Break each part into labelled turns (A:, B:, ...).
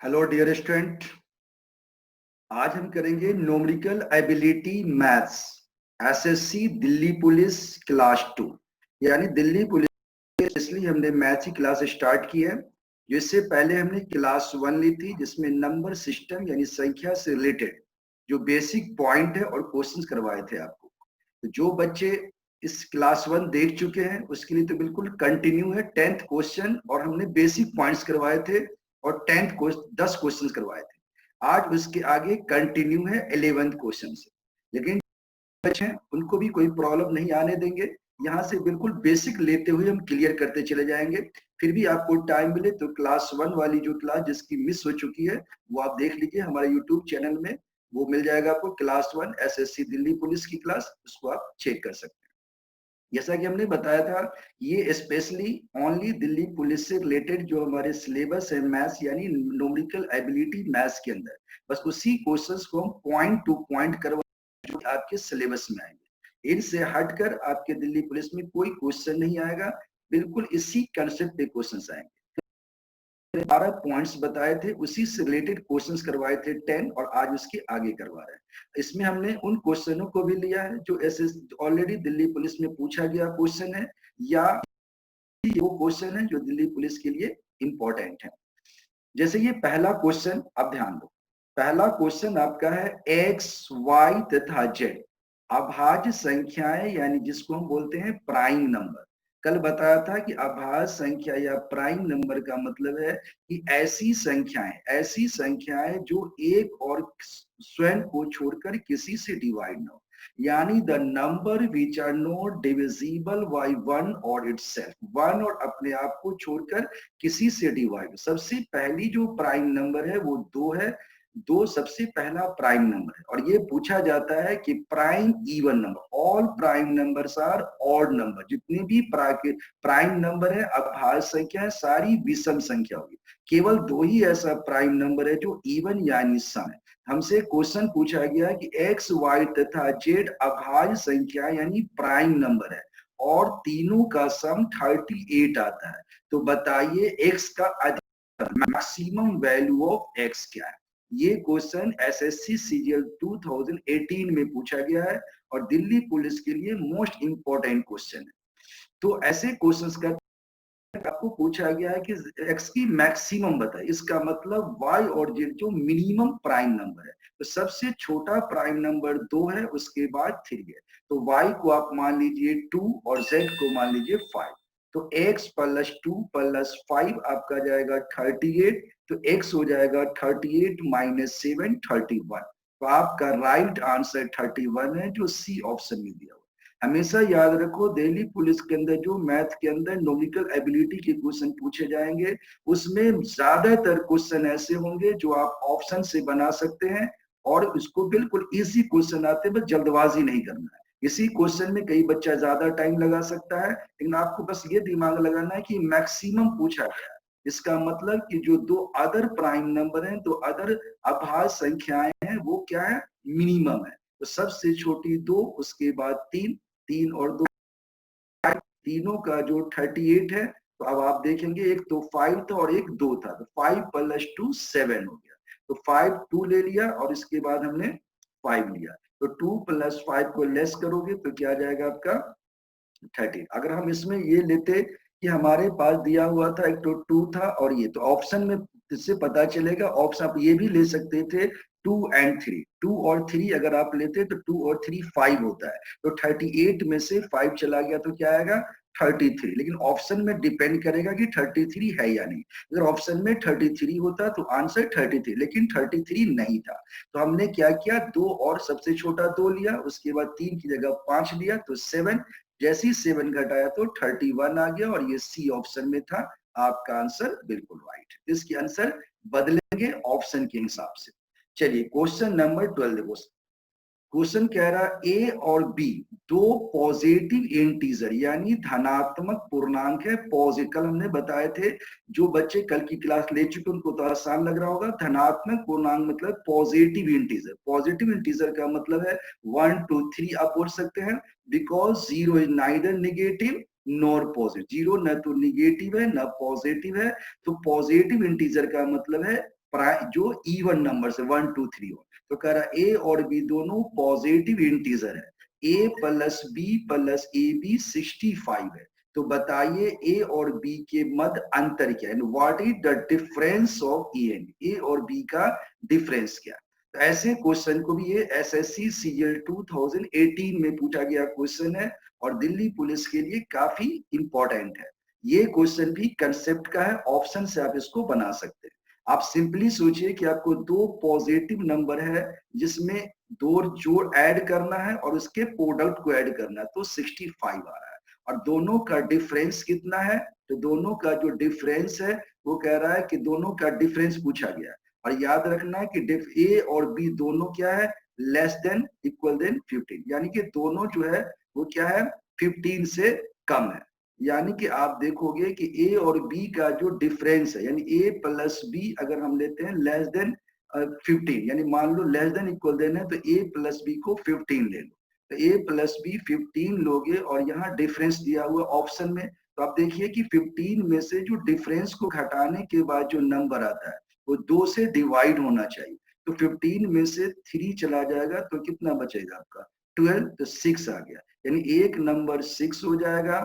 A: Hello dear student. आज हम करेंगे numerical ability maths SSC Delhi police class 2। यानी दिल्ली पुलिस इसलिए हमने मैथ्स की क्लास स्टार्ट की है। जिससे पहले हमने क्लास 1 ली थी जिसमें नंबर सिस्टम यानी संख्या से रिलेटेड जो बेसिक पॉइंट है और क्वेश्चंस करवाए थे आपको। तो जो बच्चे इस क्लास 1 देख चुके हैं उसके लिए तो बिल्कुल कंटिन्यू है 10th क्वेश्चन, और हमने बेसिक पॉइंट्स करवाए थे और 10 क्वेश्चन करवाए थे। आज उसके आगे कंटिन्यू है 11th क्वेश्चन से। लेकिन बच्चे हैं उनको भी कोई प्रॉब्लम नहीं आने देंगे। यहाँ से बिल्कुल बेसिक लेते हुए हम क्लियर करते चले जाएंगे। फिर भी आपको टाइम मिले तो क्लास 1 वाली जो क्लास जिसकी मिस हो चुकी है वो आप देख लीजिए हमारे यूट्यूब चैनल में। वो मिल जाएगा आपको क्लास 1 एसएससी दिल्ली पुलिस की क्लास, उसको आप चेक कर सकते हैं। जैसा कि हमने बताया था ये स्पेशली ओनली दिल्ली पुलिस से रिलेटेड जो हमारे सिलेबस है मैथ्स यानी न्यूमेरिकल एबिलिटी मैथ्स के अंदर बस उसी क्वेश्चंस को हम पॉइंट टू पॉइंट करवा जो आपके सिलेबस में आएंगे। इनसे हटकर आपके दिल्ली पुलिस में कोई क्वेश्चन नहीं आएगा। बिल्कुल इसी कंसेप्ट पे क्वेश्चंस आएंगे। 12 पॉइंट्स बताए थे उसी से रिलेटेड क्वेश्चंस करवाए थे 10, और आज उसके आगे करवा रहे हैं। इसमें हमने उन क्वेश्चनों को भी लिया है जो ऐसे ऑलरेडी दिल्ली पुलिस में पूछा गया क्वेश्चन है, या वो क्वेश्चन है जो दिल्ली पुलिस के लिए इंपॉर्टेंट है। जैसे ये पहला क्वेश्चन आप ध्यान दो। पहला क्वेश्चन आपका है एक्स वाई तथा जेड अभाज्य संख्याएं यानी जिसको हम बोलते हैं प्राइम नंबर। कल बताया था कि अभाज्य संख्या या प्राइम नंबर का मतलब है कि ऐसी संख्याएं जो एक और स्वयं को छोड़कर किसी से डिवाइड ना हो, यानी the number which are not divisible by one और इटसेल्फ, वन और अपने आप को छोड़कर किसी से डिवाइड। सबसे पहली जो प्राइम नंबर है वो 2 है। 2 सबसे पहला प्राइम नंबर है, और ये पूछा जाता है कि prime even number, all prime numbers are odd number. जितने भी प्राइम नंबर है अभाज्य संख्या है सारी विषम संख्या होगी। केवल 2 ही ऐसा प्राइम नंबर है जो इवन यानी सम है। हमसे क्वेश्चन पूछा गया कि एक्स वाई तथा जेड अभाज्य संख्या यानी प्राइम नंबर है और तीनों का सम 38 आता है। तो बताइए एक्स का मैक्सिमम वैल्यू ऑफ एक्स क्या है। ये क्वेश्चन एसएससी सीजीएल 2018 में पूछा गया है और दिल्ली पुलिस के लिए मोस्ट इंपॉर्टेंट क्वेश्चन है। तो ऐसे क्वेश्चंस का आपको पूछा गया है कि एक्स की मैक्सिमम बताए, इसका मतलब वाई और जेड जो मिनिमम प्राइम नंबर है। तो सबसे छोटा प्राइम नंबर 2 है, उसके बाद 3 है। तो वाई को आप मान लीजिए 2 और जेड को मान लीजिए 5। तो x प्लस 2 प्लस 5 आपका जाएगा 38। तो x हो जाएगा 38 माइनस 7 31। तो आपका राइट आंसर 31 है जो सी ऑप्शन में दिया हुआ। हमेशा याद रखो दिल्ली पुलिस के अंदर जो मैथ के अंदर न्यूमेरिकल एबिलिटी के क्वेश्चन पूछे जाएंगे उसमें ज्यादातर क्वेश्चन ऐसे होंगे जो आप ऑप्शन से बना सकते हैं, और उसको बिल्कुल इजी क्वेश्चन आते हैं, बस जल्दबाजी नहीं करना है। इसी क्वेश्चन में कई बच्चा ज्यादा टाइम लगा सकता है, लेकिन आपको बस ये दिमाग लगाना है कि मैक्सिमम पूछा गया है। इसका मतलब कि जो 2 अदर प्राइम नंबर हैं, 2 अदर अभाज्य संख्याएं हैं, वो क्या है, मिनिमम है। तो सबसे छोटी 2, उसके बाद 3, 3 और 2 तीनों का जो 38 है। तो अब आप देखेंगे एक तो 5 था और एक 2 था, तो 5 प्लस 2 7 हो गया। तो 5 2 ले लिया और इसके बाद हमने 5 लिया। तो 2 प्लस 5 को लेस करोगे तो क्या आ जाएगा आपका 30। अगर हम इसमें ये लेते कि हमारे पास दिया हुआ था एक तो 2 था और ये, तो ऑप्शन में इससे पता चलेगा। ऑप्शन आप ये भी ले सकते थे 2 एंड 3, 2 और 3 अगर आप लेते तो 2 और 3 5 होता है। तो 38 में से 5 चला गया तो क्या आएगा 33। लेकिन ऑप्शन में डिपेंड करेगा कि 33 है या नहीं। अगर ऑप्शन में 33 होता तो आंसर 33, लेकिन 33 नहीं था। तो हमने क्या किया, 2 और सबसे छोटा 2 लिया, उसके बाद 3 की जगह 5 लिया तो 7। जैसे ही 7 घटाया तो 31 आ गया, और ये सी ऑप्शन में था। आपका आंसर बिल्कुल राइट। इसके आंसर बदलेंगे ऑप्शन के हिसाब से। चलिए क्वेश्चन नंबर 12 देखो। क्वेश्चन कह रहा है ए और बी दो पॉजिटिव इंटीजर यानी धनात्मक पूर्णांक है। पॉजिटिव कल हमने बताए थे, जो बच्चे कल की क्लास ले चुके उनको तो आसान लग रहा होगा। धनात्मक पूर्णांक मतलब पॉजिटिव इंटीजर। पॉजिटिव इंटीजर का मतलब है 1 2 3 आप बोल सकते हैं, because zero is neither negative nor positive. Zero न तो निगेटिव है न पॉजिटिव है। तो पॉजिटिव इंटीजर का मतलब है जो इवन नंबर से 1 2 3 हो। तो कह रहा ए और बी दोनों पॉजिटिव इंटीजर है, a plus b plus a b 65 है। तो बताइए ए और बी के मध्य अंतर क्या है, what is the difference of a and a और बी का डिफरेंस क्या है। तो ऐसे क्वेश्चन को भी ये एसएससी सीजीएल 2018 में पूछा गया क्वेश्चन है और दिल्ली पुलिस के लिए काफी इंपॉर्टेंट है। ये क्वेश्चन भी कंसेप्ट का है, ऑप्शन से आप इसको बना सकते हैं। आप सिंपली सोचिए कि आपको दो पॉजिटिव नंबर है जिसमें दो जोड़ ऐड करना है और उसके प्रोडक्ट को ऐड करना है, तो 65 आ रहा है। और दोनों का डिफरेंस कितना है, तो दोनों का जो डिफरेंस है वो कह रहा है कि दोनों का डिफरेंस पूछा गया है। और याद रखना है कि ए और बी दोनों क्या है, लेस देन इक्वल देन 15, यानी कि दोनों जो है वो क्या है 15 से कम है। यानी कि आप देखोगे कि ए और बी का जो डिफरेंस है, यानी ए प्लस बी अगर हम लेते हैं लेस देन 15, यानी मान लो लेस देन इक्वल देन है तो ए प्लस बी को 15 ले लो। तो ए प्लस बी 15 लोगे और यहाँ डिफरेंस दिया हुआ ऑप्शन में, तो आप देखिए कि 15 में से जो डिफरेंस को घटाने के बाद जो नंबर आता है वो 2 से डिवाइड होना चाहिए। तो 15 में से 3 चला जाएगा तो कितना बचेगा आपका 12, तो 6 आ गया, यानी एक नंबर 6 हो जाएगा।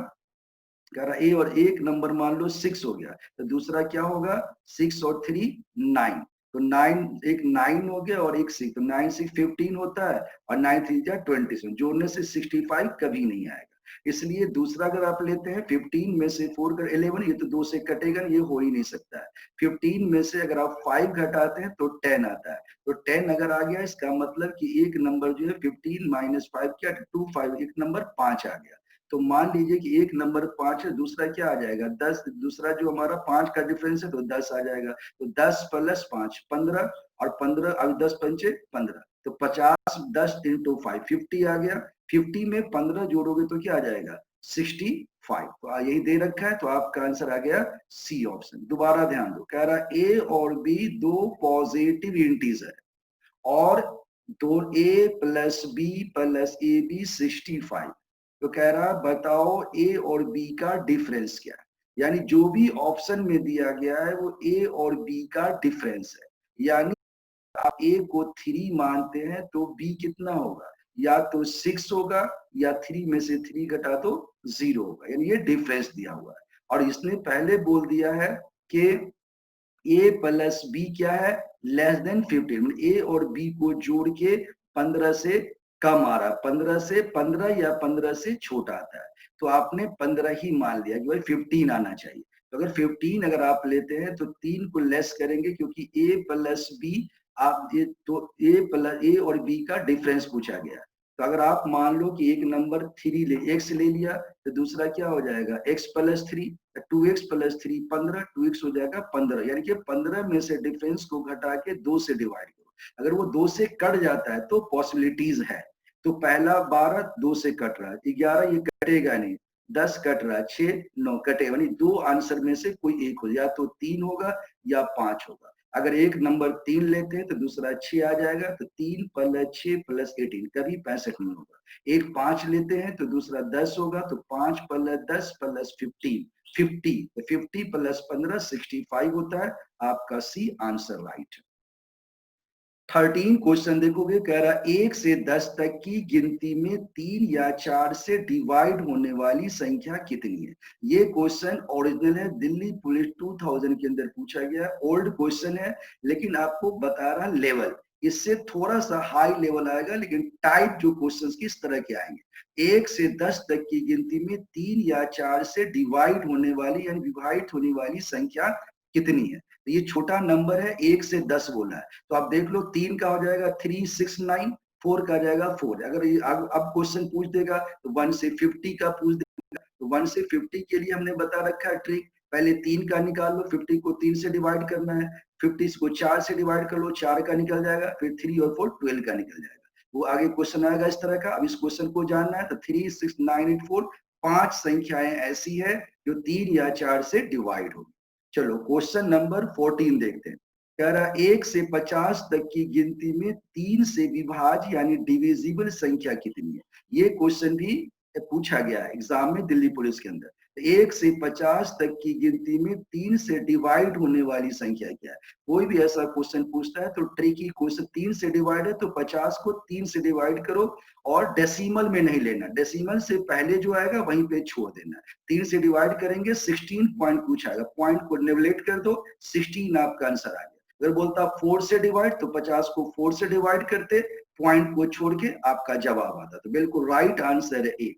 A: कह रहा ए और एक नंबर मान लो 6 हो गया, तो दूसरा क्या होगा 6 और 3 9, तो 9 एक 9 हो गया और एक 6, तो 9 6 15 होता है और 9 3 जा 20, जोड़ने से 65 कभी नहीं आएगा। इसलिए दूसरा अगर आप लेते हैं 15 में से 4 कर 11, ये तो 2 से कटेगा, ये हो ही नहीं सकता है। 15 में से अगर आप 5 घटाते हैं तो 10 आता है, तो 10 अगर आ गया इसका मतलब कि एक नंबर जो है 15 माइनस 5 क्या 2 5, एक नंबर 5 आ गया। तो मान लीजिए कि एक नंबर 5 है, दूसरा क्या आ जाएगा 10, दूसरा जो हमारा 5 का डिफरेंस है तो 10 आ जाएगा। तो 10 प्लस 5 15, और 15 अब 10 पंचे 15, तो 50 10 इंटू 5 50 आ गया। 50 में 15 जोड़ोगे तो क्या आ जाएगा 65। तो यही दे रखा है, तो आपका आंसर आ गया सी ऑप्शन। दोबारा ध्यान दो, कह रहा ए और बी दो पॉजिटिव इंटीजर और दो a plus b plus a b 65। तो कह रहा बताओ ए और बी का डिफरेंस क्या है, यानी जो भी ऑप्शन में दिया गया है वो ए और बी का डिफरेंस है। यानी आप ए को 3 मानते हैं तो बी कितना होगा, या तो 6 होगा या 3 में से 3 घटा तो 0 होगा, यानी ये डिफरेंस दिया हुआ है। और इसने पहले बोल दिया है कि ए प्लस बी क्या है लेस देन 15, ए और बी को जोड़ के 15 से कम आ रहा है, 15 से 15 या 15 से छोटा आता है, तो आपने 15 ही मान लिया कि भाई 15 आना चाहिए। तो अगर 15 अगर आप लेते हैं तो 3 को लेस करेंगे क्योंकि ए प्लस बी, आप ये तो ए प्लस ए और बी का डिफरेंस पूछा गया। तो अगर आप मान लो कि एक नंबर 3 ले एक्स ले लिया तो दूसरा क्या हो जाएगा x plus 3, 2x plus 3 15, 2x हो जाएगा 15, यानी कि 15 में से डिफरेंस को घटा के 2 से डिवाइड करो। अगर वो 2 से कट जाता है तो पॉसिबिलिटीज है, तो पहला 12 2 से कट रहा है, 11 ये कटेगा नहीं, 10 कट रहा है, 6 9 कटेगा, यानी दो आंसर में से कोई एक हो, या तो 3 होगा या 5 होगा। अगर एक नंबर 3 लेते हैं तो दूसरा 6 आ जाएगा, तो 3 प्लस 6 प्लस 18 कभी 65 नहीं होगा। एक 5 लेते हैं तो दूसरा 10 होगा, तो 5 प्लस 10 प्लस 15 50, 50 प्लस 15 65 होता है। आपका सी आंसर राइट। 13 क्वेश्चन देखोगे, कह रहा 1 से 10 तक की गिनती में 3 या 4 से डिवाइड होने वाली संख्या कितनी है। ये क्वेश्चन ओरिजिनल है, दिल्ली पुलिस 2000 के अंदर पूछा गया, ओल्ड क्वेश्चन है, लेकिन आपको बता रहा लेवल इससे थोड़ा सा हाई लेवल आएगा, लेकिन टाइप जो क्वेश्चंस किस तरह के आएंगे। 1 से 10 तक की गिनती में 3 या 4 से डिवाइड होने वाली यानी विभाजित होने वाली संख्या कितनी है। तो ये छोटा नंबर है, 1 से 10 बोला है, तो आप देख लो 3 का हो जाएगा 3 6 9, 4 का जाएगा 4। अगर अब क्वेश्चन पूछ देगा तो 1 से 50 का पूछ देगा, तो 1 से 50 के लिए हमने बता रखा है ट्रिक, पहले 3 का निकाल लो, 50 को 3 से डिवाइड करना है, 50 को 4 से डिवाइड कर लो, 4 का निकल जाएगा, फिर 3 और 4 12 का निकल जाएगा। वो आगे क्वेश्चन आएगा इस तरह का। अब इस क्वेश्चन को जानना है तो 3 6 9 8 4 5 संख्याएं ऐसी है जो 3 या 4 से डिवाइड होगी। चलो क्वेश्चन नंबर 14 देखते हैं। कह रहा 1 से 50 तक की गिनती में 3 से विभाज्य यानी डिविजिबल संख्या कितनी है। ये क्वेश्चन भी पूछा गया है एग्जाम में दिल्ली पुलिस के अंदर। 1 से 50 तक की गिनती में 3 से डिवाइड होने वाली संख्या क्या है? कोई भी ऐसा क्वेश्चन पूछता है तो ट्रिकी क्वेश्चन, 3 से डिवाइड है तो 50 को 3 से डिवाइड करो और डेसिमल में नहीं लेना, डेसिमल से पहले जो आएगा वहीं पे छोड़ देना। 3 से डिवाइड करेंगे 16 पॉइंट कुछ आएगा, पॉइंट को नेगलेक्ट कर दो, 16 आपका आंसर आ गया। अगर बोलता 4 से डिवाइड तो 50 को 4 से डिवाइड करते, पॉइंट को छोड़ के आपका जवाब आता। तो बिल्कुल राइट आंसर है ए।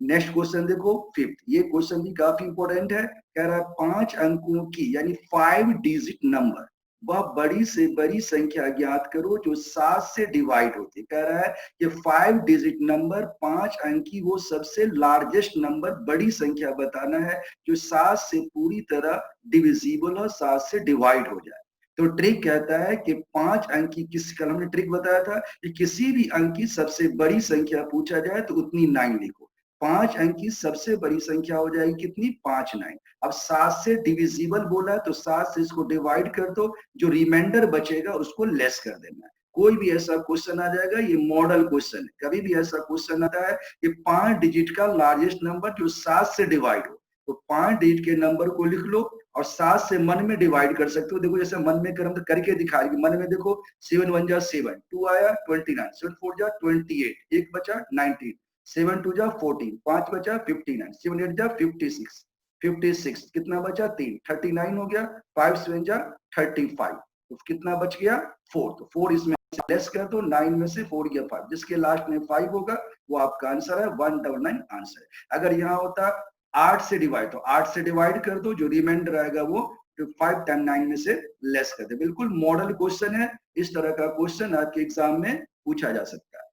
A: नेक्स्ट क्वेश्चन देखो फिफ्थ, ये क्वेश्चन भी काफी इंपॉर्टेंट है। कह रहा है 5 अंकों की यानी 5 डिजिट नंबर वह बड़ी से बड़ी संख्या ज्ञात करो जो 7 से डिवाइड होती है। कह रहा है कि 5 डिजिट नंबर 5 अंक की वो सबसे लार्जेस्ट नंबर बड़ी संख्या बताना है जो 7 से पूरी तरह डिविजिबल और 7 से डिवाइड हो जाए। तो ट्रिक कहता है कि 5 अंक की, किसी कल हमने ट्रिक बताया था कि किसी भी अंक की सबसे बड़ी संख्या पूछा जाए तो उतनी 9 लिखो। 5 अंक की सबसे बड़ी संख्या हो जाएगी कितनी? 5 9। अब 7 से डिविजिबल बोला है तो 7 से इसको डिवाइड कर दो, जो रिमाइंडर बचेगा उसको लेस कर देना है। कोई भी ऐसा क्वेश्चन आ जाएगा, ये मॉडल क्वेश्चन है, कभी भी ऐसा क्वेश्चन आता है कि 5 डिजिट का लार्जेस्ट नंबर जो 7 से डिवाइड हो, तो 5 डिजिट के नंबर को लिख लो और 7 से मन में डिवाइड कर सकते हो। देखो जैसे मन में कर, हम तो करके दिखा रही, मन में देखो 7 1 जा 7, 2 आया 29, 7 4 जा 28, एक बचा 19, 7 2 जा 14, 5 बचा 59, 7 8 जा 56, 56 कितना बचा? 3, 39 हो गया, 5 7 जा 35, तो कितना बच गया? 4। तो 4 इसमें से लेस कर दो, 9 में से 4 गया 5, जिसके लास्ट में 5 होगा वो आपका आंसर है, 199 आंसर है। अगर यहाँ होता 8 से डिवाइड तो 8 से डिवाइड कर दो, जो रिमाइंडर आएगा वो 5 10 9 में से लेस कर दे। बिल्कुल मॉडल क्वेश्चन है, इस तरह का क्वेश्चन आपके एग्जाम में पूछा जा सकता है।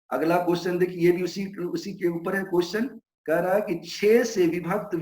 A: अगला क्वेश्चन देखिए, ये भी उसी के ऊपर है क्वेश्चन। कह रहा है कि 6 से विभक्त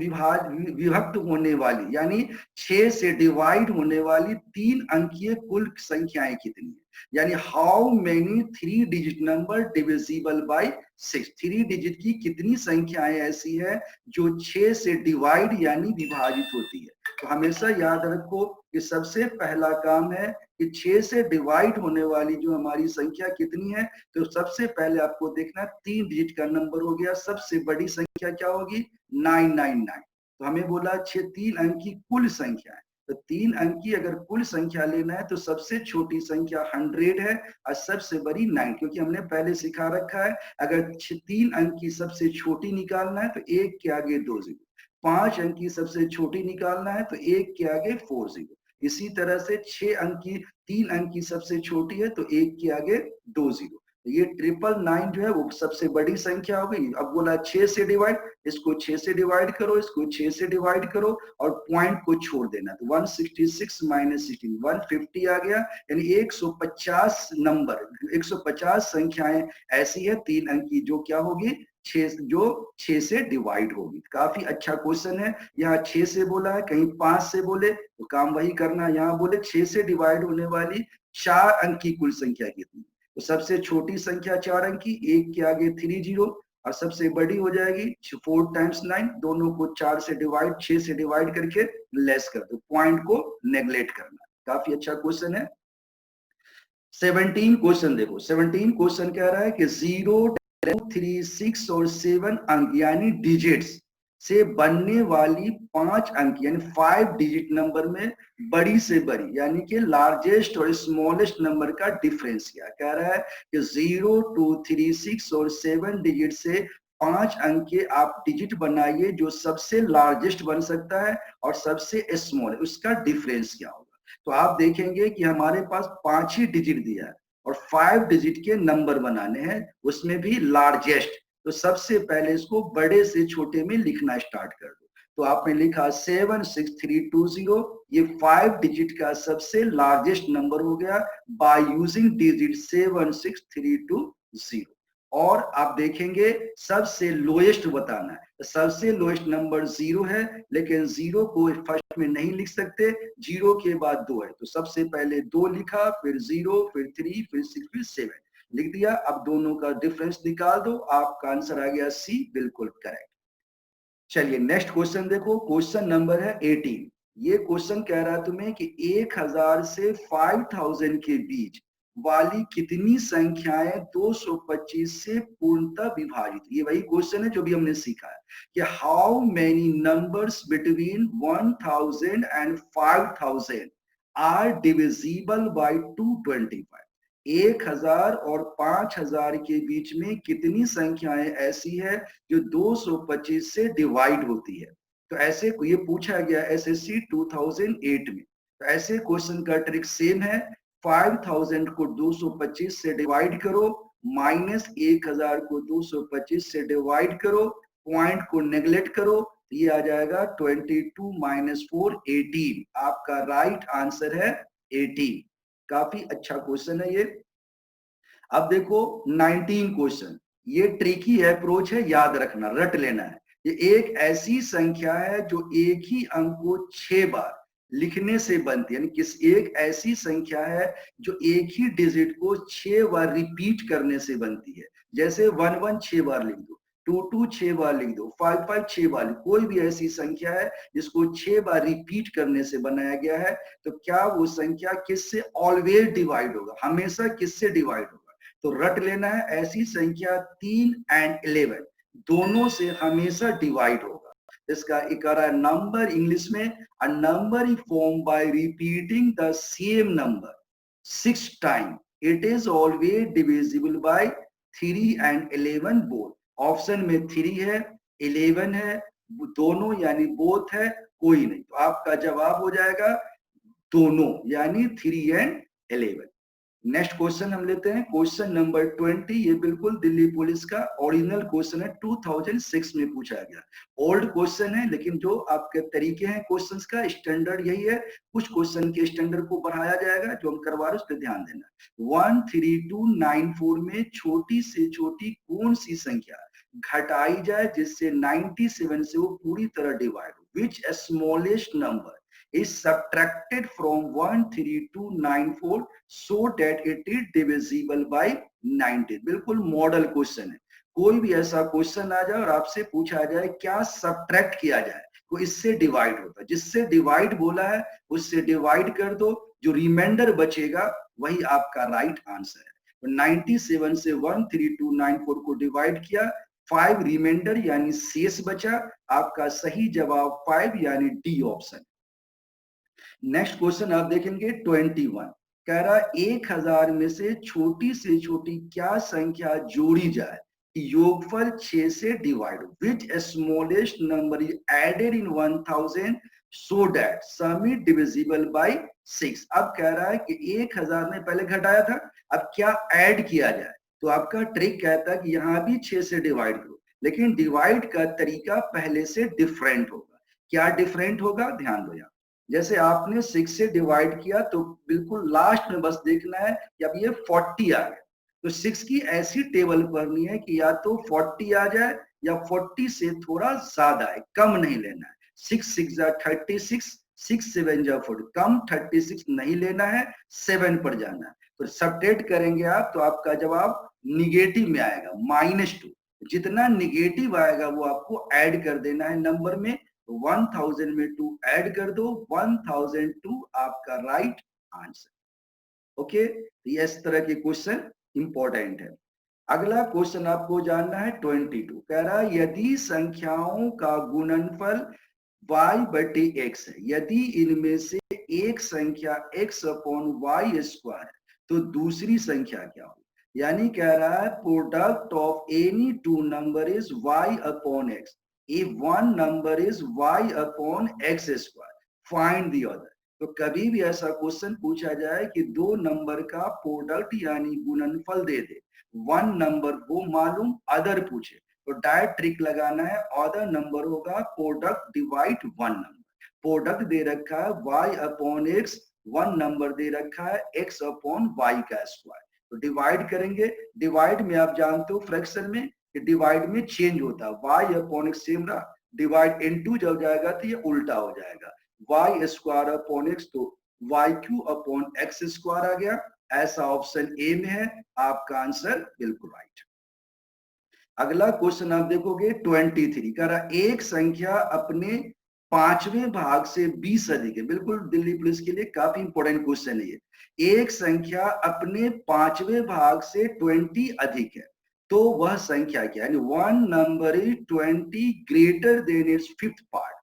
A: होने वाली यानी 6 से डिवाइड होने वाली 3 अंकीय कुल संख्याएं कितनी है? यानी how many 3 digit number divisible by 6, 3 digit की कितनी संख्याएं ऐसी है जो 6 से डिवाइड यानी विभाजित होती है। तो हमेशा याद रखो कि सबसे पहला काम है कि 6 से डिवाइड होने वाली जो हमारी संख्या कितनी है, तो सबसे पहले आपको देखना 3 डिजिट का नंबर हो गया, सबसे बड़ी संख्या क्या होगी? 999। तो हमें बोला 3 अंक की कुल संख्या है, तो 3 अंक की अगर कुल संख्या लेना है तो सबसे छोटी संख्या 100 है और सबसे बड़ी 9, क्योंकि हमने पहले सिखा रखा है अगर 3 अंक की सबसे छोटी निकालना है तो 1 के आगे 2 जीरो, 5 अंक की सबसे छोटी निकालना है तो 1 के आगे 4 जीरो, इसी तरह से 6 अंक की 3 अंक की सबसे छोटी है तो 1 के आगे 2 जीरो। ये 999 जो है वो सबसे बड़ी संख्या हो गई। अब बोला 6 से डिवाइड, इसको 6 से डिवाइड करो, इसको 6 से डिवाइड करो और पॉइंट को छोड़ देना, तो 166 माइनस 16 150 आ गया। यानी 150 नंबर, 150 संख्याएं ऐसी है 3 अंक की जो क्या होगी? 6 से डिवाइड होगी। काफी अच्छा क्वेश्चन है। यहाँ 6 से बोला है, कहीं 5 से बोले तो काम वही करना। यहाँ बोले 6 से डिवाइड होने वाली 4 अंक की कुल संख्या कितनी? तो सबसे छोटी संख्या 4 अंक की, 1 के आगे 3 जीरो, और सबसे बड़ी हो जाएगी 4 टाइम्स 9, दोनों को 4 से डिवाइड 6 से डिवाइड करके लेस कर दो, पॉइंट को नेग्लेक्ट करना। काफी अच्छा क्वेश्चन है। 17 क्वेश्चन देखो, 17 क्वेश्चन कह रहा है कि 0 3 6 और 7 अंक यानी डिजिट्स से बनने वाली 5 अंक यानी 5 डिजिट नंबर में बड़ी से बड़ी यानी कि लार्जेस्ट और स्मॉलेस्ट नंबर का डिफरेंस क्या? कह रहा है कि 0 2 3 6 और 7 डिजिट से 5 अंक के आप डिजिट बनाइए जो सबसे लार्जेस्ट बन सकता है और सबसे स्मॉल, उसका डिफरेंस क्या होगा? तो आप देखेंगे कि हमारे पास 5 ही डिजिट दिया है और 5 डिजिट के नंबर बनाने हैं, उसमें भी लार्जेस्ट। तो सबसे पहले इसको बड़े से छोटे में लिखना स्टार्ट कर दो। तो आपने लिखा 76320, ये 5 डिजिट का सबसे लार्जेस्ट नंबर हो गया बाय यूजिंग डिजिट 76320। और आप देखेंगे सबसे लोएस्ट बताना है, तो सबसे लोएस्ट नंबर 0 है, लेकिन 0 को फर्स्ट में नहीं लिख सकते, 0 के बाद 2 है, तो सबसे पहले 2 लिखा, फिर 0, फिर 3, फिर 6, फिर 7 लिख दिया। अब दोनों का डिफरेंस निकाल दो, आपका आंसर आ गया सी, बिल्कुल करेक्ट। चलिए नेक्स्ट क्वेश्चन देखो, क्वेश्चन नंबर है 18। ये क्वेश्चन कह रहा है तुम्हें कि 1000 से 5000 के बीच वाली कितनी संख्याएं 225 से पूर्णतः विभाजित। ये वही क्वेश्चन है जो भी हमने सीखा है कि how many numbers between 1000 and 5000 are divisible by 225। 1000 और 5000 के बीच में कितनी संख्याएं ऐसी है जो 225 से डिवाइड होती है। तो ऐसे ये पूछा गया एसएससी 2008 में। तो ऐसे क्वेश्चन का ट्रिक सेम है, 5000 को 225 से डिवाइड करो, माइनस 1000 को 225 से डिवाइड करो, पॉइंट को नेग्लेक्ट करो, ये आ जाएगा 22 माइनस 4 18। आपका राइट आंसर है 18। काफी अच्छा क्वेश्चन है ये। अब देखो 19 क्वेश्चन, ये ट्रिकी अप्रोच है, याद रखना, रट लेना है। ये एक ऐसी संख्या है जो एक ही अंक को 6 बार लिखने से बनती है, यानी किस एक ऐसी संख्या है जो एक ही डिजिट को 6 बार रिपीट करने से बनती है। जैसे 1 1 6 बार लिख दो, 2 2 6 बार लिख दो, 5 5 6 बार, कोई भी ऐसी संख्या है जिसको 6 बार रिपीट करने से बनाया गया है, तो क्या वो संख्या किससे ऑलवेज डिवाइड होगा, हमेशा किससे डिवाइड होगा। तो रट लेना है, ऐसी संख्या 3 एंड 11 दोनों से हमेशा डिवाइड होगा। इसका इकारा नंबर इंग्लिश में a number is form by repeating the same number 6 time, it is always divisible by 3 and 11 both. Option में 3 है, 11 है, दोनों यानी बोथ है, कोई नहीं। तो आपका जवाब हो जाएगा दोनों, यानी 3 एंड 11। नेक्स्ट क्वेश्चन हम लेते हैं, क्वेश्चन नंबर 20। ये बिल्कुल दिल्ली पुलिस का ओरिजिनल क्वेश्चन है, 2006 में पूछा गया। ओल्ड क्वेश्चन है, लेकिन जो आपके तरीके हैं क्वेश्चंस का, स्टैंडर्ड यही है। कुछ क्वेश्चन के स्टैंडर्ड को बढ़ाया जाएगा, जो हम करवा रहे हैं उस पर ध्यान देना। 13294 में छोटी से छोटी कौन सी संख्या घटाई जाए जिससे 97 से वो पूरी तरह डिवाइड हो। Which smallest number is subtracted from 13294 so that it is divisible by 90। बिल्कुल मॉडल क्वेश्चन है। कोई भी ऐसा क्वेश्चन आ जाए और आपसे पूछा जाए क्या सब्ट्रैक्ट किया जाए तो इससे डिवाइड होता है, जिससे डिवाइड बोला है उससे डिवाइड कर दो, जो रिमाइंडर बचेगा वही आपका राइट आंसर है। तो 97 से 13294 को डिवाइड किया, 5 रिमाइंडर यानी शेष बचा। आपका सही जवाब 5 यानी डी ऑप्शन। नेक्स्ट क्वेश्चन आप देखेंगे 21, कह रहा 1000 में से छोटी क्या संख्या जोड़ी जाए योगफल 6 से divide. Which smallest number is added in 1000 so that sum is divisible by 6। अब कह रहा है कि 1000 में पहले घटाया था, अब क्या ऐड किया जाए। तो आपका ट्रिक कहता है कि यहाँ भी 6 से डिवाइड करो, लेकिन डिवाइड का तरीका पहले से डिफरेंट होगा। क्या डिफरेंट होगा, ध्यान दो। यहाँ जैसे आपने 6 से डिवाइड किया तो बिल्कुल लास्ट में बस देखना है कि अब ये 40 आ गया, तो 6 की ऐसी टेबल पढ़नी है कि या तो 40 आ जाए या 40 से थोड़ा ज्यादा है, कम नहीं लेना है। 6 6 36, 6 7 40, कम 36 नहीं लेना है, 7 पर जाना है। तो सब्ट्रैक्ट करेंगे आप तो आपका जवाब निगेटिव में आएगा, -2। जितना निगेटिव आएगा वो आपको ऐड कर देना है नंबर में। 1000 में 2 ऐड कर दो, 1002 आपका राइट आंसर। ओके, ये इस तरह के क्वेश्चन इंपॉर्टेंट है। अगला क्वेश्चन आपको जानना है 22, कह रहा है यदि संख्याओं का गुणनफल y बटे x है, यदि इनमें से एक संख्या x अपॉन वाई स्क्वायर है तो दूसरी संख्या क्या हो। यानी कह रहा है product of any two number is y upon x, if one number is y upon x square find the other। तो कभी भी ऐसा क्वेश्चन पूछा जाए कि दो नंबर का प्रोडक्ट यानी गुणनफल दे दे, वन नंबर को मालूम अदर पूछे, तो डायरेक्ट ट्रिक लगाना है, अदर नंबर होगा product divide one number. Product दे रखा है y upon x, one number दे रखा है x अपॉन y का स्क्वायर, तो डिवाइड करेंगे। डिवाइड में आप जानते हो फ्रैक्शन में डिवाइड में चेंज होता है, y अपॉन x सेम रहा, डिवाइड इनटू जब जाएगा तो ये उल्टा हो जाएगा, y स्क्वायर अपॉन x तो y cube upon x square आ गया। ऐसा ऑप्शन ए में है, आपका आंसर बिल्कुल राइट। अगला क्वेश्चन आप देखोगे 23, कह रहा एक संख्या अपने पांचवें भाग से 20 अधिक है। बिल्कुल दिल्ली पुलिस के लिए काफी इंपॉर्टेंट क्वेश्चन है ये। एक संख्या अपने पांचवें भाग से 20 अधिक है तो वह संख्या क्या है? One number is 20 greater than it's fifth part,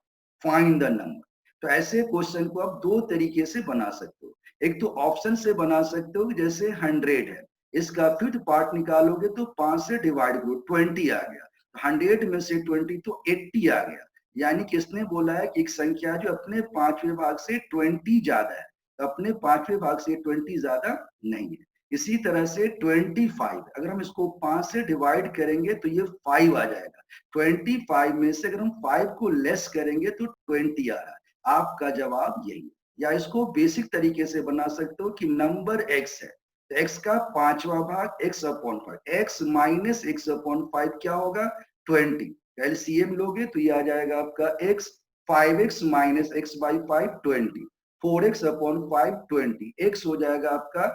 A: find the number. तो ऐसे क्वेश्चन को आप दो तरीके से बना सकते हो। एक तो ऑप्शन से बना सकते हो, जैसे 100 है, इसका फिफ्थ पार्ट निकालोगे तो 5 से डिवाइड करो, 20 आ गया। 100 में से 20 तो 80 आ गया। यानी किसने बोला है कि एक संख्या जो अपने पांचवें भाग से 20 ज्यादा है, तो अपने पांचवें भाग से 20 ज्यादा नहीं है। इसी तरह से 25, अगर हम इसको 5 से डिवाइड करेंगे तो ये 5 आ जाएगा। 25 में से अगर हम 5 को लेस करेंगे तो 20 आ रहा है। आपका जवाब यही है। या इसको बेसिक तरीके से बना सकते हो कि नंबर x है, तो x का पांचवा भाग x upon 5, x minus x upon 5 क्या होगा? 20। एलसीएम लोगे तो ये आ जाएगा आपका x, 5x minus x by 5 20, 4x upon 5 20, x हो जाएगा आपका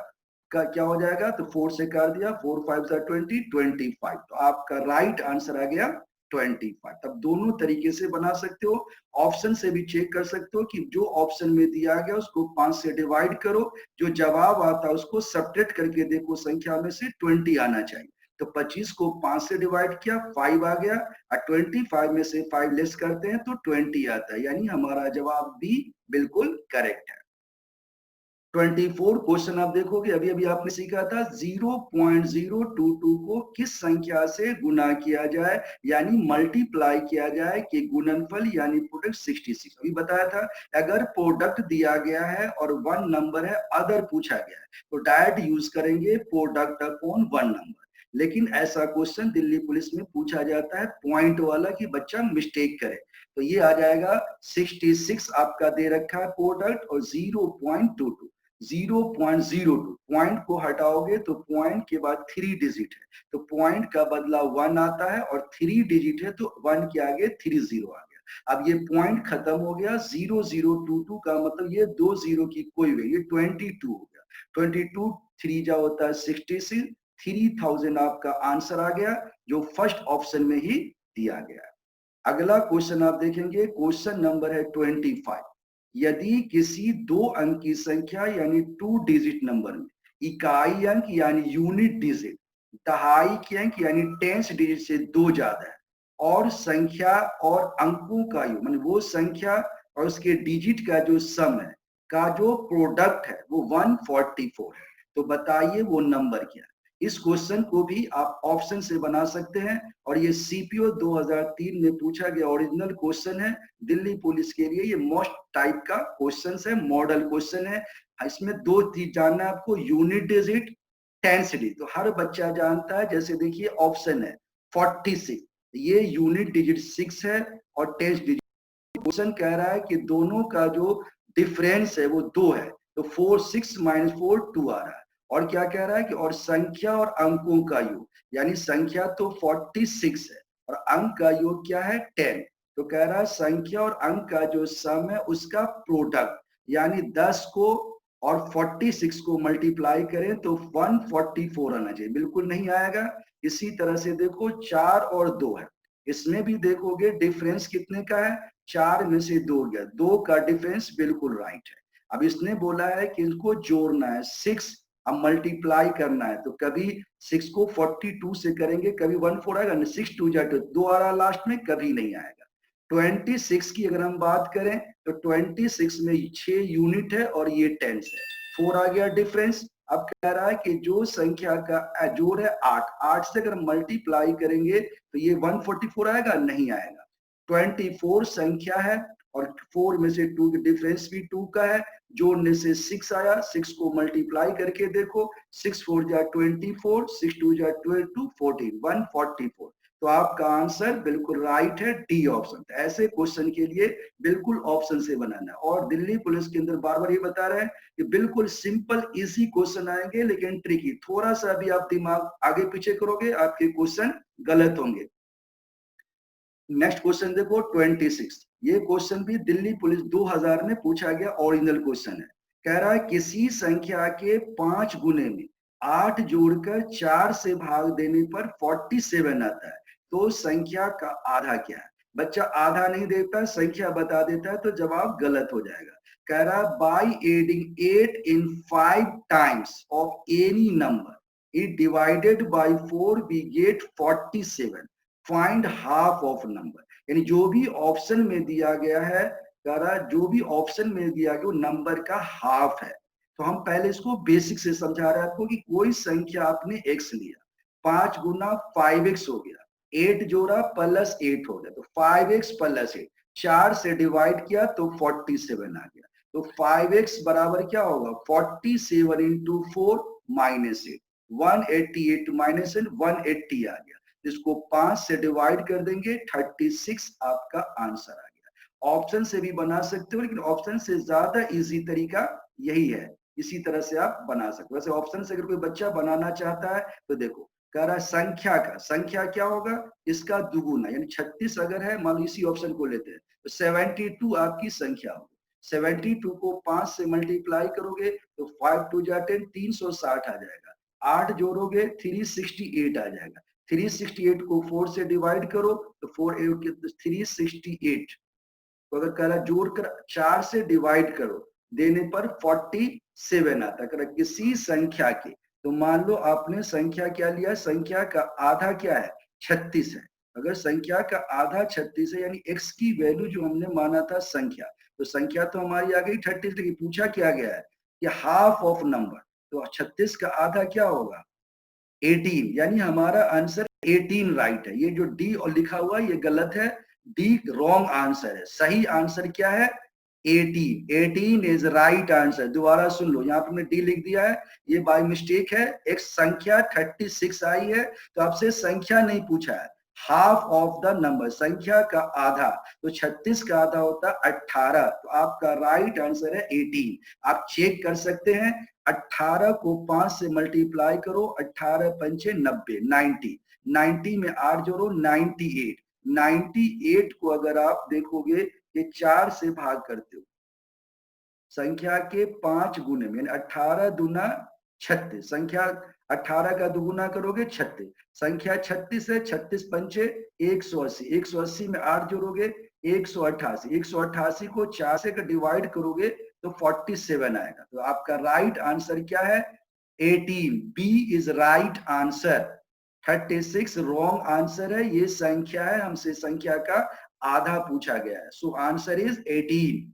A: क्या हो जाएगा? तो 4 से कर दिया, 4 5 20, 25। तो आपका राइट आंसर आ गया 25। तब दोनों तरीके से बना सकते हो। ऑप्शन से भी चेक कर सकते हो कि जो ऑप्शन में दिया गया उसको 5 से डिवाइड करो, जो जवाब आता है उसको सब्ट्रैक्ट करके देखो, संख्या में से 20 आना चाहिए। तो 25 को 5 से डिवाइड किया, 5 आ गया, और 25 में से 5 लेस करते हैं तो 20 आता है। यानी हमारा जवाब भी बिल्कुल करेक्ट है। 24 क्वेश्चन आप देखोगे, अभी अभी आपने सीखा था 0.022 को किस संख्या से गुना किया जाए, यानी मल्टीप्लाई किया जाए कि गुणनफल यानी प्रोडक्ट 66। अभी बताया था अगर प्रोडक्ट दिया गया है और वन नंबर है, अदर पूछा गया है, तो डायरेक्ट यूज करेंगे प्रोडक्ट अपॉन वन नंबर। लेकिन ऐसा क्वेश्चन दिल्ली पुलिस में पूछा जाता है पॉइंट वाला, कि बच्चा मिस्टेक करे, तो ये आ जाएगा 66 आपका दे रखा है प्रोडक्ट और 0.22, 0.02 पॉइंट को हटाओगे तो पॉइंट के बाद 3 डिजिट है, तो पॉइंट का बदला 1 आता है और 3 डिजिट है तो 1 के आगे 30 आ गया। अब ये पॉइंट खत्म हो गया, 0022 का मतलब ये 2 जीरो की कोई वैल्यू, 22 हो गया। 22 3 जा होता है 66, 3000 आपका आंसर आ गया, जो फर्स्ट ऑप्शन में ही दिया गया है। अगला क्वेश्चन आप देखेंगे, क्वेश्चन नंबर है 25। यदि किसी दो अंक की संख्या यानी 2 डिजिट नंबर में इकाई अंक यानी यूनिट डिजिट दहाई के अंक यानी टेंस डिजिट से 2 ज्यादा है, और संख्या और अंकों का योग मतलब वो संख्या और उसके डिजिट का जो सम है का जो प्रोडक्ट है वो 144 है, तो बताइए वो नंबर क्या है। इस क्वेश्चन को भी आप ऑप्शन से बना सकते हैं, और ये सीपीओ 2003 में पूछा गया ओरिजिनल क्वेश्चन है दिल्ली पुलिस के लिए। ये मोस्ट टाइप का क्वेश्चन है, मॉडल क्वेश्चन है। इसमें दो चीज जानना है आपको, यूनिट डिजिट, टेंस डिजिट। तो हर बच्चा जानता है, जैसे देखिए ऑप्शन है 46, ये यूनिट डिजिट 6 है और टेंस डिजिट। क्वेश्चन कह रहा है कि दोनों का जो डिफरेंस है वो 2 है, तो 4 6 माइनस 4 2 आ रहा है। और क्या कह रहा है कि और संख्या और अंकों का योग, यानी संख्या तो 46 है और अंक का योग क्या है 10, तो कह रहा है संख्या और अंक का जो सम है उसका प्रोडक्ट, यानी 10 को और 46 को मल्टीप्लाई करें तो 144 आना चाहिए, बिल्कुल नहीं आएगा। इसी तरह से देखो 4 और 2 है, इसमें भी देखोगे डिफरेंस कितने का है, 4 में से 2 गया, 2 का डिफरेंस बिल्कुल राइट है। अब इसने बोला है कि इनको जोड़ना है 6, अब मल्टीप्लाई करना है, तो कभी 6 को 42 से करेंगे, कभी 14 आएगा, 6 2 जा 2 आ रहा लास्ट में, कभी नहीं आएगा। 26 की अगर हम बात करें तो 26 में 6 यूनिट है और ये टेंस है, 4 आ गया डिफरेंस। अब कह रहा है कि जो संख्या का जोड़ है 8, 8 से अगर मल्टीप्लाई करेंगे तो ये 144 आएगा, नहीं आएगा। 24 संख्या है और 4 में से 2 डिफरेंस भी 2 का है, जोड़ने से 6 आया, 6 को मल्टीप्लाई करके देखो, 6 4 जा 24, 6 2 जा 12 2 14, 144। तो आपका आंसर बिल्कुल राइट है, डी ऑप्शन। ऐसे क्वेश्चन के लिए बिल्कुल ऑप्शन से बनाना। और दिल्ली पुलिस के अंदर बार बार ये बता रहे हैं कि बिल्कुल सिंपल इजी क्वेश्चन आएंगे, लेकिन ट्रिकी, थोड़ा सा भी आप दिमाग आगे पीछे करोगे आपके क्वेश्चन गलत होंगे। नेक्स्ट क्वेश्चन देखो 26, ये क्वेश्चन भी दिल्ली पुलिस 2000 में पूछा गया ओरिजिनल क्वेश्चन है। कह रहा है किसी संख्या के 5 गुने में 8 जोड़कर 4 से भाग देने पर 47 आता है, तो संख्या का आधा क्या है। बच्चा आधा नहीं देता, संख्या बता देता है तो जवाब गलत हो जाएगा। कह रहा by adding 8 in 5 times of any number it divided by 4 we get 47, find half of number. यानी जो भी ऑप्शन में दिया गया है, कह रहा जो भी ऑप्शन में दिया गया वो नंबर का हाफ है। तो हम पहले इसको बेसिक से समझा रहे हैं आपको कि कोई संख्या आपने x लिया, 5 गुना 5x हो गया, 8 जोड़ा प्लस 8 हो गया, तो 5x प्लस 8, 4 से डिवाइड किया तो 47 आ गया। तो 5x बराबर क्या होगा, 47 इंटू 4 माइनस 8, 188 माइनस 8 180 आ गया। इसको 5 से डिवाइड कर देंगे, 36 आपका आंसर आ गया। ऑप्शन से भी बना सकते हो, लेकिन ऑप्शन से ज्यादा इजी तरीका यही है, इसी तरह से आप बना सकते हो। वैसे ऑप्शन से अगर कोई बच्चा बनाना चाहता है तो देखो, कह रहा है संख्या का, संख्या क्या होगा, इसका दुगुना, यानी 36 अगर है, मान लो इसी ऑप्शन को लेते हैं तो 72 आपकी संख्या होगी। 72 को 5 से मल्टीप्लाई करोगे तो 5 टू जा 10, 360 आ जाएगा। 8 जोड़ोगे 368 आ जाएगा। 368 को 4 से डिवाइड करो तो 4 368, तो अगर कह रहा जोड़कर 4 से डिवाइड करो देने पर 47 आता है। किसी संख्या के, तो मान लो आपने संख्या क्या लिया, संख्या का आधा क्या है, 36 है। अगर संख्या का आधा 36 है, यानी x की वैल्यू जो हमने माना था संख्या, तो संख्या तो हमारी आ गई 36, लेकिन पूछा क्या गया है कि हाफ ऑफ नंबर, तो 36 का आधा क्या होगा, 18, यानी हमारा आंसर 18 राइट है। ये जो डी और लिखा हुआ है ये गलत है, डी रॉन्ग आंसर है। सही आंसर क्या है, 18, 18 इज राइट आंसर। दोबारा सुन लो, यहाँ पे डी लिख दिया है, ये बाय मिस्टेक है। एक संख्या 36 आई है, तो आपसे संख्या नहीं पूछा है, हाफ ऑफ द नंबर, संख्या का आधा, तो 36 का आधा होता है 18, तो आपका राइट आंसर है 18। आप चेक कर सकते हैं, 18 को 5 से मल्टीप्लाई करो, 18 पंचे 90, 90, 90 में 8 जोड़ो 98, 98 को अगर आप देखोगे ये 4 से भाग करते हो, संख्या के 5 गुने में, 18 दूना 36, संख्या 18 का दुगुना करोगे 36, संख्या 36 है, 36 पंचे 180, 180 में 8 जोड़ोगे 188, 188 को 4 से डिवाइड करोगे तो 47 आएगा। तो आपका राइट आंसर क्या है, 18, B is right answer. 36 wrong answer है, ये संख्या है, हमसे संख्या का आधा पूछा गया है, so answer is 18।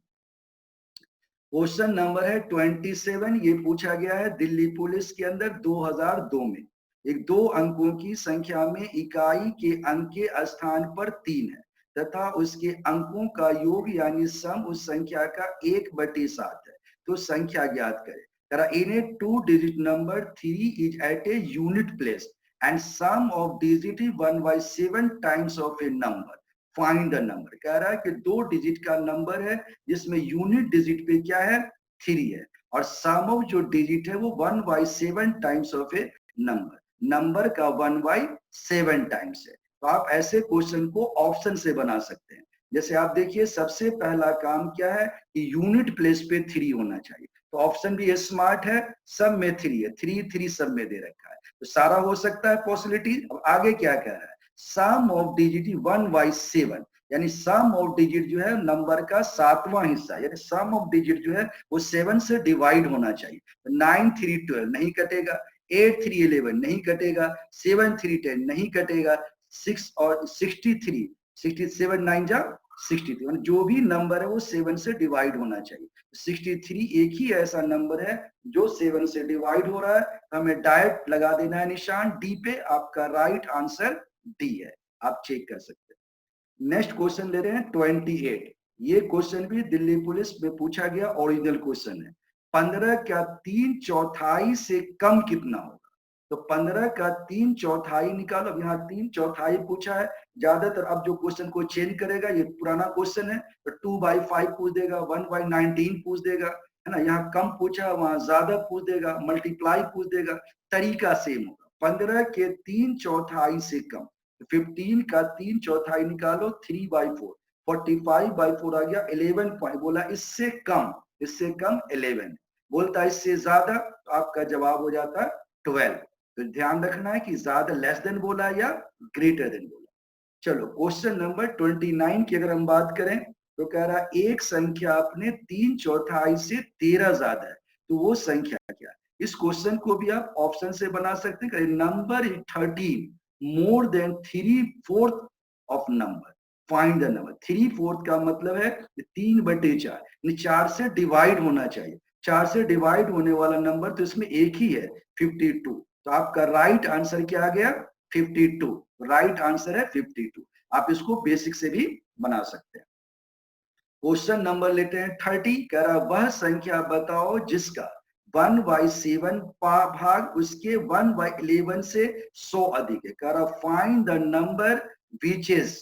A: Question number है 27, ये पूछा गया है दिल्ली पुलिस के अंदर 2002 में। एक 2 अंकों की संख्या में इकाई के अंक के स्थान पर 3 है तथा उसके अंकों का योग यानी सम उस संख्या का 1/7 है, तो संख्या ज्ञात करें। इन ए 2-digit number 3 is at a unit place and sum of digit is 1/7 times of a number, find the number. कह रहा है कि 2 डिजिट का नंबर है जिसमें यूनिट डिजिट पे क्या है, 3 है, और सम ऑफ जो डिजिट है वो 1/7 times of A number, number का 1/7 टाइम्स है। तो आप ऐसे क्वेश्चन को ऑप्शन से बना सकते हैं। जैसे आप देखिए, सबसे पहला काम क्या है कि यूनिट प्लेस पे 3 होना चाहिए, तो ऑप्शन भी स्मार्ट है, सब में 3 है, 3 3 सब में दे रखा है, तो सारा हो सकता है पॉसिबिलिटी। अब आगे क्या कह रहा है, सम ऑफ डिजिट 1/7, यानी सम ऑफ डिजिट जो है नंबर का 7वां हिस्सा, यानी सम ऑफ डिजिट जो है वो 7 से डिवाइड होना चाहिए। 9 3 12 नहीं कटेगा, 8 3 11 नहीं कटेगा, 7 3 10 नहीं कटेगा, 6 और 63 67 9 जा 63, जो भी नंबर है वो 7 से डिवाइड होना चाहिए। 63 एक ही ऐसा नंबर है जो 7 से डिवाइड हो रहा है, हमें डायरेक्ट लगा देना है निशान डी पे। आपका राइट आंसर डी है, आप चेक कर सकते हैं। नेक्स्ट क्वेश्चन ले रहे हैं 28। ये क्वेश्चन भी दिल्ली पुलिस में पूछा गया ओरिजिनल क्वेश्चन है। 15 का 3/4 से कम कितना होगा, तो 15 का 3/4 निकालो। अब यहाँ 3/4 पूछा है, ज्यादातर अब जो क्वेश्चन को चेंज करेगा, ये पुराना क्वेश्चन है तो 2/5 पूछ देगा, 1/19 पूछ देगा, है ना। यहाँ कम पूछा, वहां ज्यादा पूछ देगा, मल्टीप्लाई पूछ देगा, तरीका सेम होगा। 15 के 3/4 से कम, 15 का 3/4 निकालो, 3/4, 45/4 आ गया, 11 पॉइंट बोला, इससे कम, इससे कम 11, बोलता इससे ज्यादा तो आपका जवाब हो जाता 12। तो ध्यान रखना है कि ज्यादा लेस देन बोला या ग्रेटर देन बोला। चलो क्वेश्चन नंबर 29 की अगर हम बात करें तो कह रहा है एक संख्या अपने 3/4 से 13 ज्यादा है, तो वो संख्या क्या है? इस क्वेश्चन को भी आप ऑप्शन से बना सकते हैं। Number 13 more than 3/4 of number, find the number. 3/4 का मतलब है 3/4, 4 से डिवाइड होना चाहिए। 4 से डिवाइड होने वाला नंबर तो इसमें एक ही है, 52। तो आपका राइट आंसर क्या आ गया? 52। राइट आंसर है 52। आप इसको बेसिक से भी बना सकते हैं। क्वेश्चन नंबर लेते हैं 30। कह रहा वह संख्या बताओ जिसका 1/7 भाग उसके 1/11 से 100 अधिक है। कह रहा find the number which is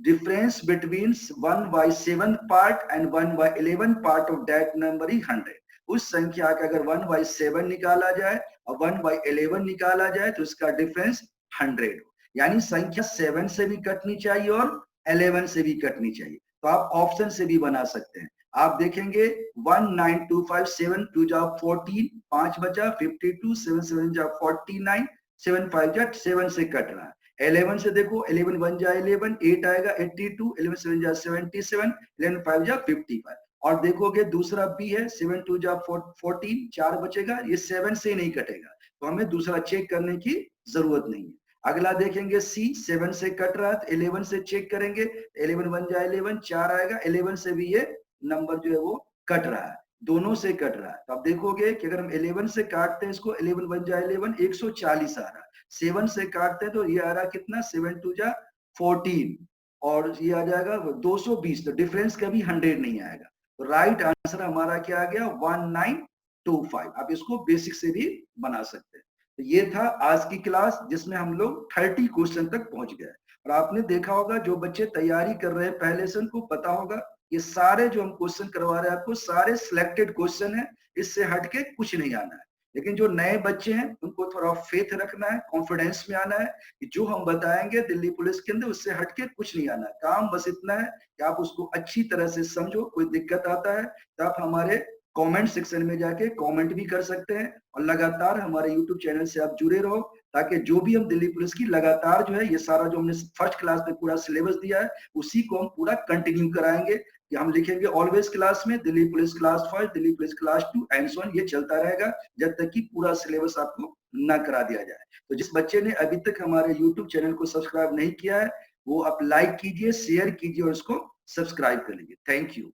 A: difference between 1/7 part and 1/11 part of that number is 100। उस संख्या का अगर 1/7 निकाला जाए और 1/11 निकाला जाए तो इसका डिफरेंस 100 हो। यानी संख्या 7 से भी कटनी चाहिए और 11 से भी कटनी चाहिए। तो आप ऑप्शन से भी बना सकते हैं। आप देखेंगे 1925 7 2 जा 14, 5 बचा 52, 7 7 जा 49, 7 5 जा 7 से कट रहा है। 11 से देखो 11 1 जा 11, 8 आएगा 82, 11 7 जा 77, 11 5 जा 55। और देखोगे दूसरा बी है 7 2 जा 14, 4 बचेगा, ये 7 से नहीं कटेगा, तो हमें दूसरा चेक करने की जरूरत नहीं है। अगला देखेंगे सी 7 से कट रहा है तो 11 से चेक करेंगे, 11 1 जा 11, 4 आएगा, 11 से भी ये नंबर जो है वो कट रहा है, दोनों से कट रहा है। तो आप देखोगे कि अगर हम 11 से काटते हैं इसको, 11 1 जा 11, 140 आ रहा है। 7 से काटते हैं तो ये आ रहा कितना, 7 2 जा 14 और ये आ जाएगा 220। तो डिफरेंस कभी 100 नहीं आएगा। तो राइट आंसर हमारा क्या आ गया, 1925। आप इसको बेसिक से भी बना सकते हैं। तो ये था आज की क्लास जिसमें हम लोग 30 क्वेश्चन तक पहुंच गए। और आपने देखा होगा जो बच्चे तैयारी कर रहे हैं पहले से उनको पता होगा ये सारे जो हम क्वेश्चन करवा रहे हैं आपको सारे सिलेक्टेड क्वेश्चन है, इससे हटके कुछ नहीं आना है। लेकिन जो नए बच्चे हैं उनको थोड़ा फेथ रखना है, कॉन्फिडेंस में आना है कि जो हम बताएंगे दिल्ली पुलिस के अंदर उससे हटके कुछ नहीं आना है। काम बस इतना है कि आप उसको अच्छी तरह से समझो। कोई दिक्कत आता है तो आप हमारे कमेंट सेक्शन में जाके कमेंट भी कर सकते हैं और लगातार हमारे यूट्यूब चैनल से आप जुड़े रहो, ताकि जो भी हम दिल्ली पुलिस की लगातार जो है ये सारा जो हमने फर्स्ट क्लास में पूरा सिलेबस दिया है उसी को हम पूरा कंटिन्यू कराएंगे। कि हम लिखेंगे ऑलवेज क्लास में Delhi police class 1, Delhi police class 2 and so on, ये चलता रहेगा जब तक कि पूरा सिलेबस आपको ना करा दिया जाए। तो जिस बच्चे ने अभी तक हमारे यूट्यूब चैनल को सब्सक्राइब नहीं किया है वो आप लाइक कीजिए, शेयर कीजिए और उसको सब्सक्राइब कर लीजिए। Thank you.